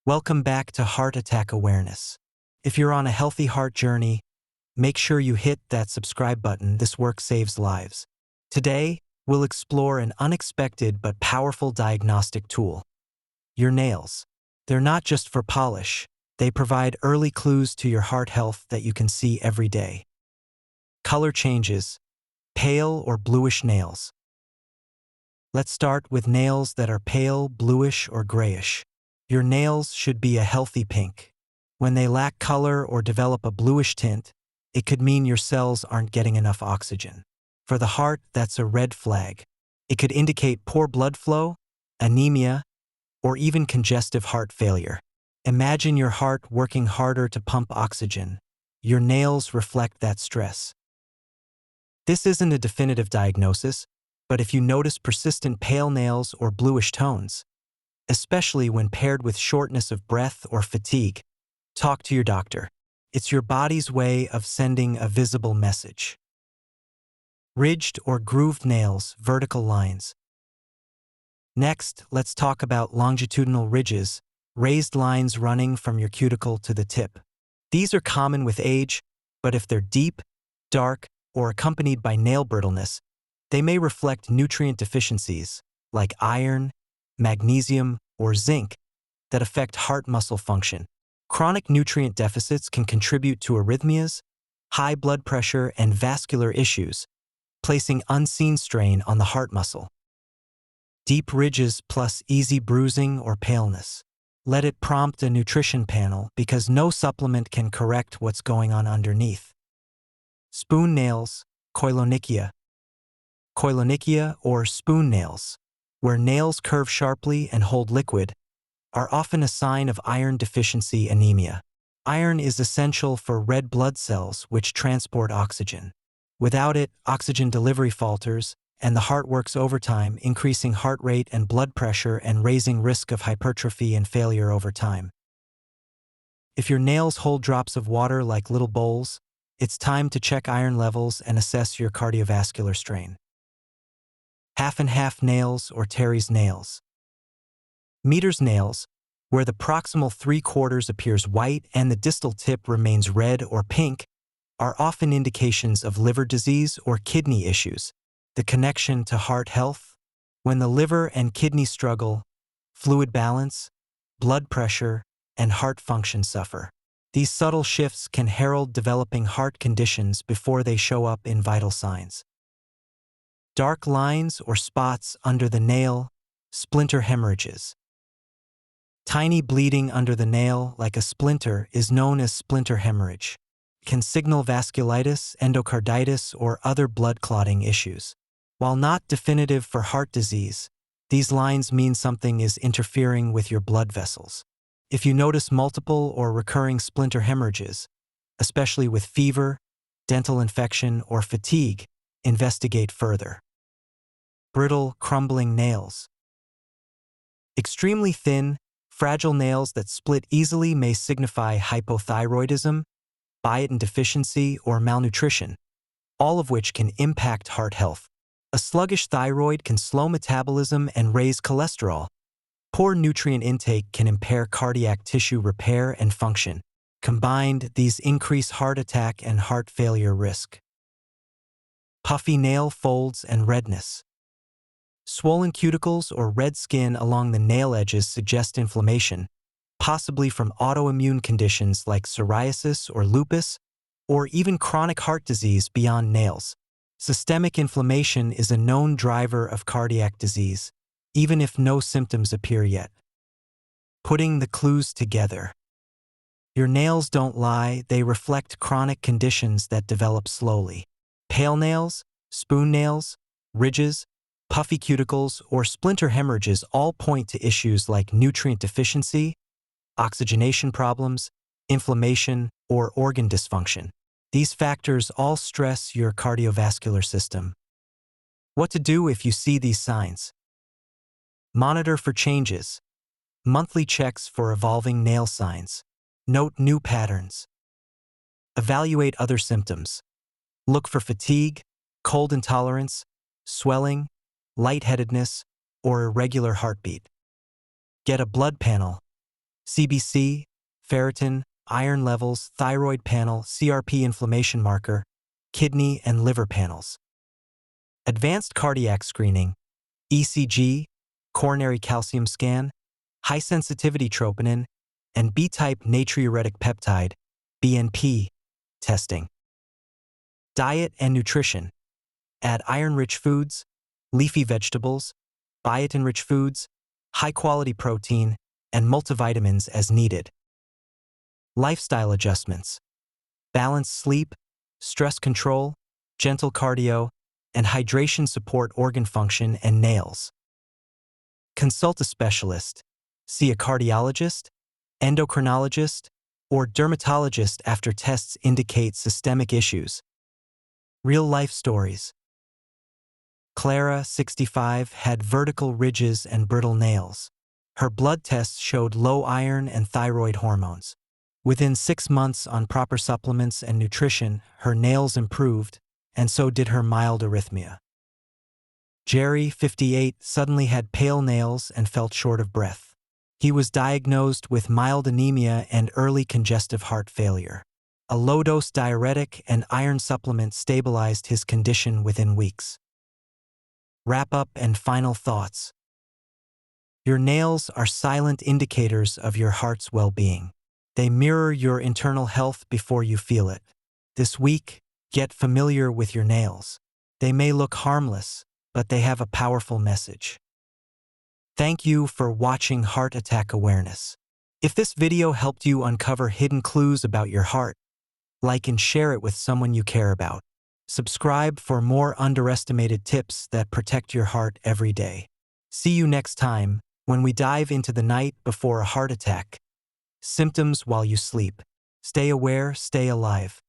Welcome back to Heart Attack Awareness. If you're on a healthy heart journey, make sure you hit that subscribe button. This work saves lives. Today, we'll explore an unexpected but powerful diagnostic tool. Your nails. They're not just for polish. They provide early clues to your heart health that you can see every day. Color changes. Pale or bluish nails. Let's start with nails that are pale, bluish, or grayish. Your nails should be a healthy pink. When they lack color or develop a bluish tint, it could mean your cells aren't getting enough oxygen. For the heart, that's a red flag. It could indicate poor blood flow, anemia, or even congestive heart failure. Imagine your heart working harder to pump oxygen. Your nails reflect that stress. This isn't a definitive diagnosis, but if you notice persistent pale nails or bluish tones, especially when paired with shortness of breath or fatigue, talk to your doctor. It's your body's way of sending a visible message. Ridged or grooved nails, vertical lines. Next, let's talk about longitudinal ridges, raised lines running from your cuticle to the tip. These are common with age, but if they're deep, dark, or accompanied by nail brittleness, they may reflect nutrient deficiencies like iron, magnesium, or zinc that affect heart muscle function. Chronic nutrient deficits can contribute to arrhythmias, high blood pressure, and vascular issues, placing unseen strain on the heart muscle. Deep ridges plus easy bruising or paleness. Let it prompt a nutrition panel because no supplement can correct what's going on underneath. Spoon nails, 𝐬𝐻𝐫𝐞𝐭. 𝐬𝐻𝐫𝐞𝐭 or spoon nails, where nails curve sharply and hold liquid, are often a sign of iron deficiency anemia. Iron is essential for red blood cells which transport oxygen. Without it, oxygen delivery falters, and the heart works overtime, increasing heart rate and blood pressure and raising risk of hypertrophy and failure over time. If your nails hold drops of water like little bowls, it's time to check iron levels and assess your cardiovascular strain. Half and half nails or Terry's nails. Meter's nails, where the proximal 3/4 appears white and the distal tip remains red or pink, are often indications of liver disease or kidney issues. The connection to heart health? When the liver and kidney struggle, fluid balance, blood pressure, and heart function suffer. These subtle shifts can herald developing heart conditions before they show up in vital signs. Dark lines or spots under the nail, splinter hemorrhages. Tiny bleeding under the nail, like a splinter, is known as splinter hemorrhage. It can signal vasculitis, endocarditis, or other blood clotting issues. While not definitive for heart disease, these lines mean something is interfering with your blood vessels. If you notice multiple or recurring splinter hemorrhages, especially with fever, dental infection, or fatigue, investigate further. Brittle, crumbling nails. Extremely thin, fragile nails that split easily may signify hypothyroidism, biotin deficiency, or malnutrition, all of which can impact heart health. A sluggish thyroid can slow metabolism and raise cholesterol. Poor nutrient intake can impair cardiac tissue repair and function. Combined, these increase heart attack and heart failure risk. Puffy nail folds and redness. Swollen cuticles or red skin along the nail edges suggest inflammation, possibly from autoimmune conditions like psoriasis or lupus, or even chronic heart disease beyond nails. Systemic inflammation is a known driver of cardiac disease, even if no symptoms appear yet. Putting the clues together. Your nails don't lie, they reflect chronic conditions that develop slowly. Pale nails, spoon nails, ridges, puffy cuticles, or splinter hemorrhages all point to issues like nutrient deficiency, oxygenation problems, inflammation, or organ dysfunction. These factors all stress your cardiovascular system. What to do if you see these signs? Monitor for changes. Monthly checks for evolving nail signs. Note new patterns. Evaluate other symptoms. Look for fatigue, cold intolerance, swelling, lightheadedness, or irregular heartbeat. Get a blood panel. CBC, ferritin, iron levels, thyroid panel, CRP inflammation marker, kidney and liver panels. Advanced cardiac screening, ECG, coronary calcium scan, high-sensitivity troponin, and B-type natriuretic peptide, BNP, testing. Diet and nutrition. Add iron-rich foods, leafy vegetables, biotin-rich foods, high-quality protein, and multivitamins as needed. Lifestyle adjustments. Balance sleep, stress control, gentle cardio, and hydration support organ function and nails. Consult a specialist. See a cardiologist, endocrinologist, or dermatologist after tests indicate systemic issues. Real-life stories. Clara, 65, had vertical ridges and brittle nails. Her blood tests showed low iron and thyroid hormones. Within 6 months on proper supplements and nutrition, her nails improved, and so did her mild arrhythmia. Jerry, 58, suddenly had pale nails and felt short of breath. He was diagnosed with mild anemia and early congestive heart failure. A low-dose diuretic and iron supplement stabilized his condition within weeks. Wrap-up and final thoughts. Your nails are silent indicators of your heart's well-being. They mirror your internal health before you feel it. This week, get familiar with your nails. They may look harmless, but they have a powerful message. Thank you for watching Heart Attack Awareness. If this video helped you uncover hidden clues about your heart, like and share it with someone you care about. Subscribe for more underestimated tips that protect your heart every day. See you next time when we dive into the night before a heart attack. Symptoms while you sleep. Stay aware, stay alive.